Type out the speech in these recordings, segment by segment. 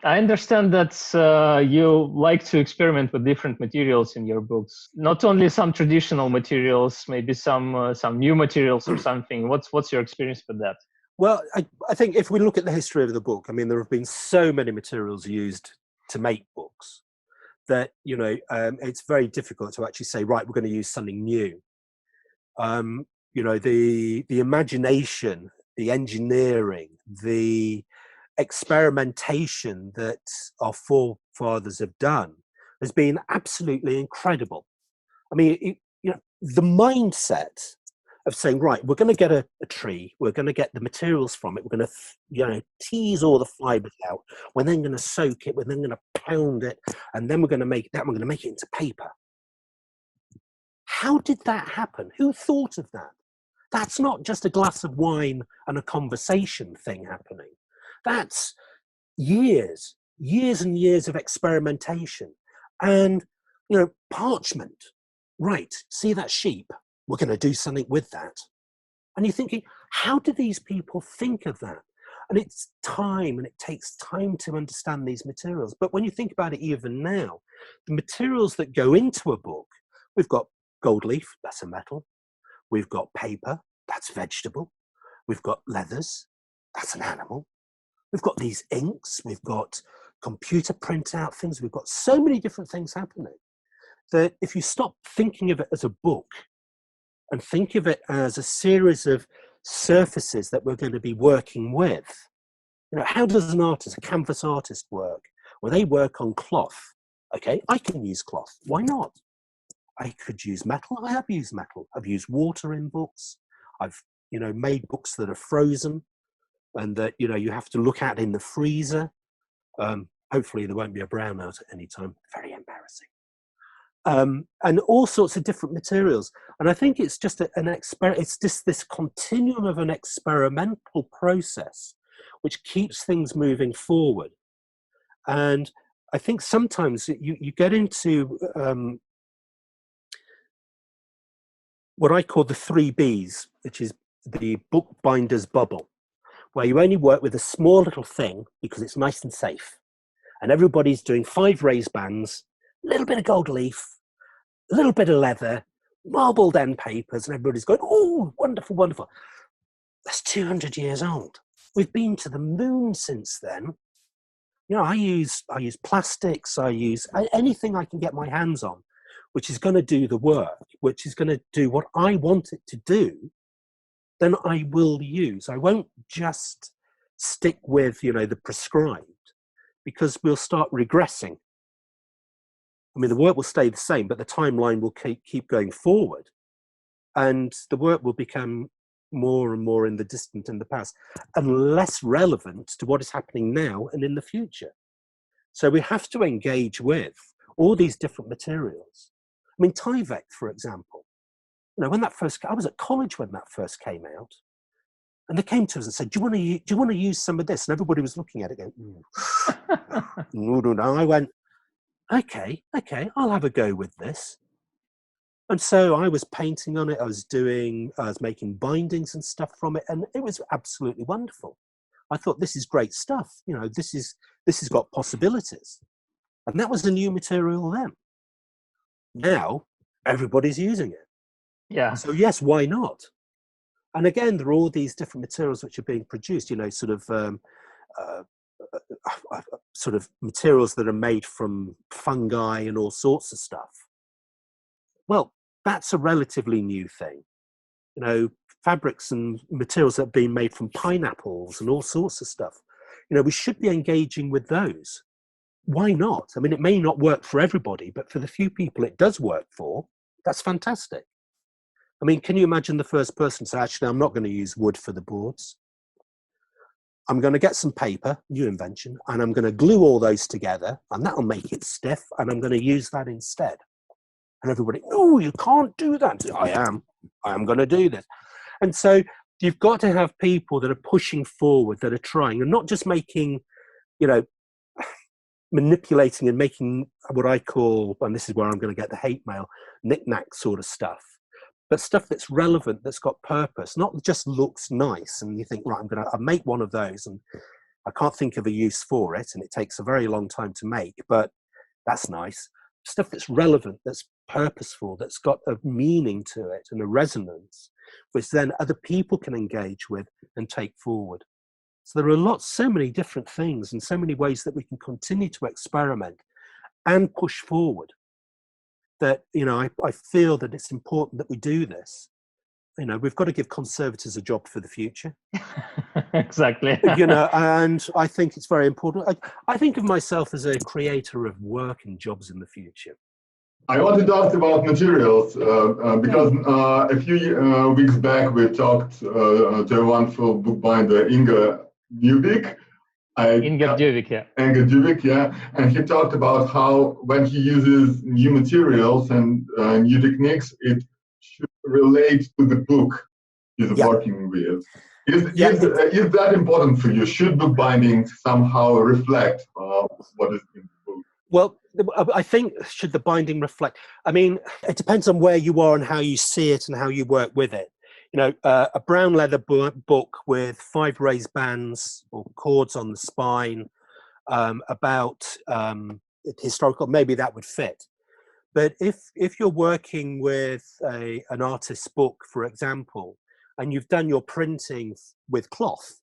I understand that you like to experiment with different materials in your books, not only some traditional materials, maybe some new materials or something. What's your experience with that? Well, I think if we look at the history of the book, I mean, there have been so many materials used to make books that, you know, it's very difficult to actually say, right, we're going to use something new. You know, the imagination, the engineering, the experimentation that our forefathers have done has been absolutely incredible. I mean, you know, the mindset of saying, right, we're going to get a tree, we're going to get the materials from it, we're going to, you know, tease all the fibers out, we're then going to soak it, we're then going to pound it, and then we're going to make that, we're going to make it into paper. How did that happen? Who thought of that? That's not just a glass of wine and a conversation thing happening. That's years and years of experimentation. And, you know, parchment, right, see that sheep? We're going to do something with that. And you're thinking, how do these people think of that? And it's time, and it takes time to understand these materials. But when you think about it even now, the materials that go into a book, we've got gold leaf, that's a metal. We've got paper, that's vegetable. We've got leathers, that's an animal. We've got these inks, we've got computer printout things, we've got so many different things happening that if you stop thinking of it as a book and think of it as a series of surfaces that we're going to be working with, you know, how does an artist, a canvas artist work? Well, they work on cloth. Okay, I can use cloth. Why not? I could use metal. I have used metal. I've used water in books. I've, you know, made books that are frozen and that, you know, you have to look at in the freezer. Hopefully there won't be a brownout at any time. Very embarrassing. And all sorts of different materials. And I think it's just it's just this continuum of an experimental process which keeps things moving forward. And I think sometimes you get into what I call the 3 Bs, which is the bookbinder's bubble, where you only work with a small little thing because it's nice and safe. And everybody's doing 5 raised bands, a little bit of gold leaf, a little bit of leather, marbled end papers, and everybody's going, oh, wonderful, wonderful. That's 200 years old. We've been to the moon since then. You know, I use plastics, I use anything I can get my hands on, which is going to do the work, which is going to do what I want it to do, then I will use. I won't just stick with, you know, the prescribed, because we'll start regressing. I mean, the work will stay the same, but the timeline will keep going forward. And the work will become more and more in the distant and the past, and less relevant to what is happening now and in the future. So we have to engage with all these different materials. I mean, Tyvek, for example, you know, when that first, I was at college when that first came out, and they came to us and said, do you want to use some of this? And everybody was looking at it going, no. I went, okay, I'll have a go with this. And so I was painting on it, I was making bindings and stuff from it, and it was absolutely wonderful. I thought, this is great stuff. You know, this has got possibilities. And that was a new material then. Now, everybody's using it. Yeah. So yes, why not? And again, there are all these different materials which are being produced, you know, sort of materials that are made from fungi and all sorts of stuff. Well, that's a relatively new thing. You know, fabrics and materials that are being made from pineapples and all sorts of stuff. You know, we should be engaging with those. Why not? I mean, it may not work for everybody, but for the few people it does work for, that's fantastic. I mean, can you imagine the first person to say, actually, I'm not going to use wood for the boards. I'm going to get some paper, new invention, and I'm going to glue all those together, and that'll make it stiff, and I'm going to use that instead. And everybody, no, you can't do that. I am going to do this. And so you've got to have people that are pushing forward, that are trying, and not just making, you know, manipulating and making what I call, and this is where I'm going to get the hate mail, knick-knack sort of stuff, but stuff that's relevant, that's got purpose, not just looks nice. And you think, right, I'll make one of those, and I can't think of a use for it, and it takes a very long time to make, but that's nice. Stuff that's relevant, that's purposeful, that's got a meaning to it and a resonance, which then other people can engage with and take forward. So there are so many different things and so many ways that we can continue to experiment and push forward, that, I feel that it's important that we do this. We've got to give conservators a job for the future. Exactly. And I think it's very important. I think of myself as a creator of work and jobs in the future. I wanted to ask about materials because a few weeks back we talked to a wonderful bookbinder, Inga Duvik. Inga Duvik, yeah. And he talked about how when he uses new materials and new techniques, it should relate to the book he's working with. Is that important for you? Should bookbinding somehow reflect what is in the book? Well, I think, should the binding reflect? I mean, it depends on where you are and how you see it and how you work with it. A brown leather book with 5 raised bands or cords on the spine, about historical, maybe that would fit. But if you're working with an artist's book, for example, and you've done your printing with cloth,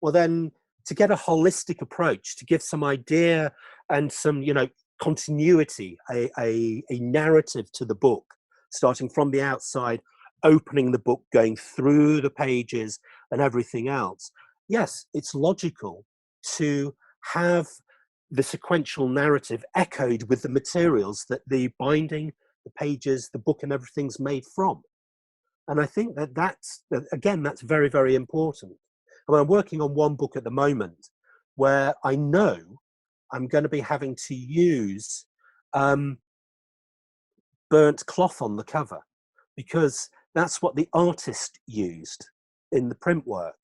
well then, to get a holistic approach, to give some idea and some, continuity, a narrative to the book, starting from the outside, opening the book, going through the pages and everything else. Yes, it's logical to have the sequential narrative echoed with the materials that the binding, the pages, the book and everything's made from. And I think that's very, very important. I mean, I'm working on one book at the moment where I know I'm going to be having to use burnt cloth on the cover, because that's what the artist used in the print work.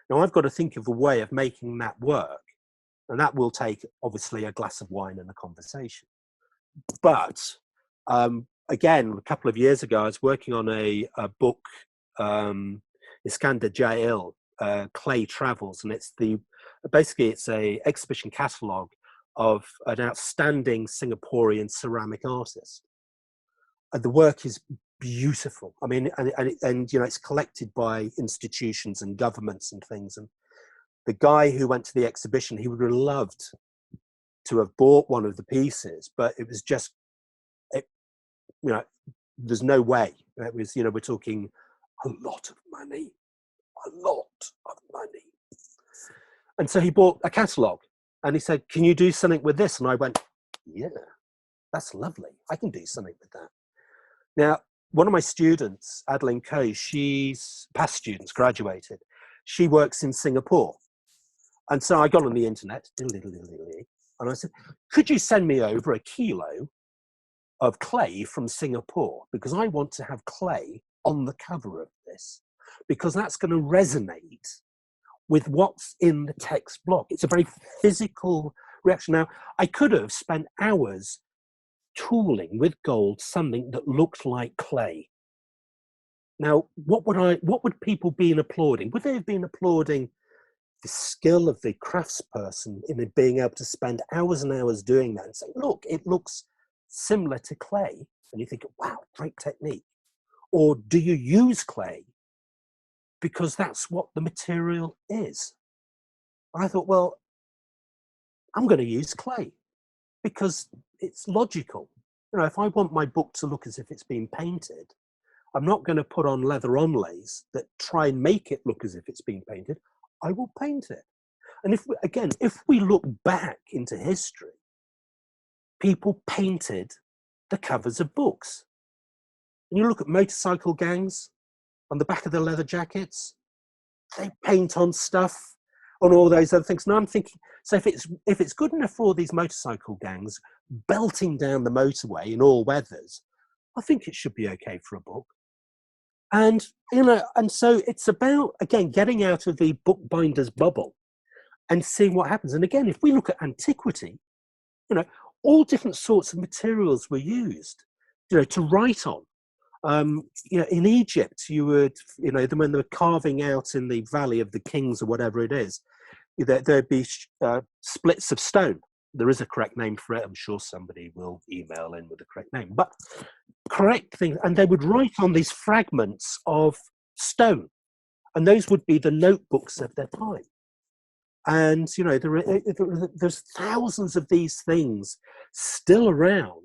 Now I've got to think of a way of making that work, and that will take obviously a glass of wine and a conversation. But again, a couple of years ago, I was working on a book, Iskander Jail, Clay Travels, and it's a exhibition catalogue of an outstanding Singaporean ceramic artist. And the work is beautiful. I mean, and it's collected by institutions and governments and things. And the guy who went to the exhibition, he would have loved to have bought one of the pieces, but it was just, there's no way. It was, we're talking a lot of money. And so he bought a catalogue and he said, "Can you do something with this?" And I went, "Yeah, that's lovely. I can do something with that." Now, one of my students, Adeline Coe, she's past students, graduated. She works in Singapore. And so I got on the internet and I said, "Could you send me over a kilo of clay from Singapore? Because I want to have clay on the cover of this, because that's going to resonate with what's in the text block." It's a very physical reaction. Now, I could have spent hours tooling with gold something that looked like clay. Now, what would people be applauding? Would they have been applauding the skill of the craftsperson in being able to spend hours and hours doing that and say, "Look, it looks similar to clay," and you think, "Wow, great technique"? Or do you use clay because that's what the material is? And I thought, well, I'm going to use clay because it's logical. If I want my book to look as if it's been painted, I'm not going to put on leather onlays that try and make it look as if it's been painted. I will paint it. And if we look back into history, people painted the covers of books. And you look at motorcycle gangs on the back of their leather jackets, they paint on stuff, on all those other things. And I'm thinking, so if it's good enough for all these motorcycle gangs belting down the motorway in all weathers, I think it should be okay for a book. And so it's about, again, getting out of the bookbinder's bubble and seeing what happens. And again, if we look at antiquity, all different sorts of materials were used, to write on. In Egypt, you would, when they were carving out in the Valley of the Kings or whatever it is, there'd be splits of stone. There is a correct name for it. I'm sure somebody will email in with the correct name. But correct things, and they would write on these fragments of stone, and those would be the notebooks of their time. And there's thousands of these things still around,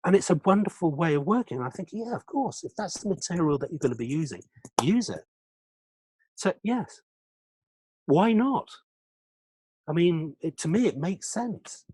and it's a wonderful way of working. And I think, yeah, of course, if that's the material that you're going to be using, use it. So yes, why not? I mean, to me, it makes sense.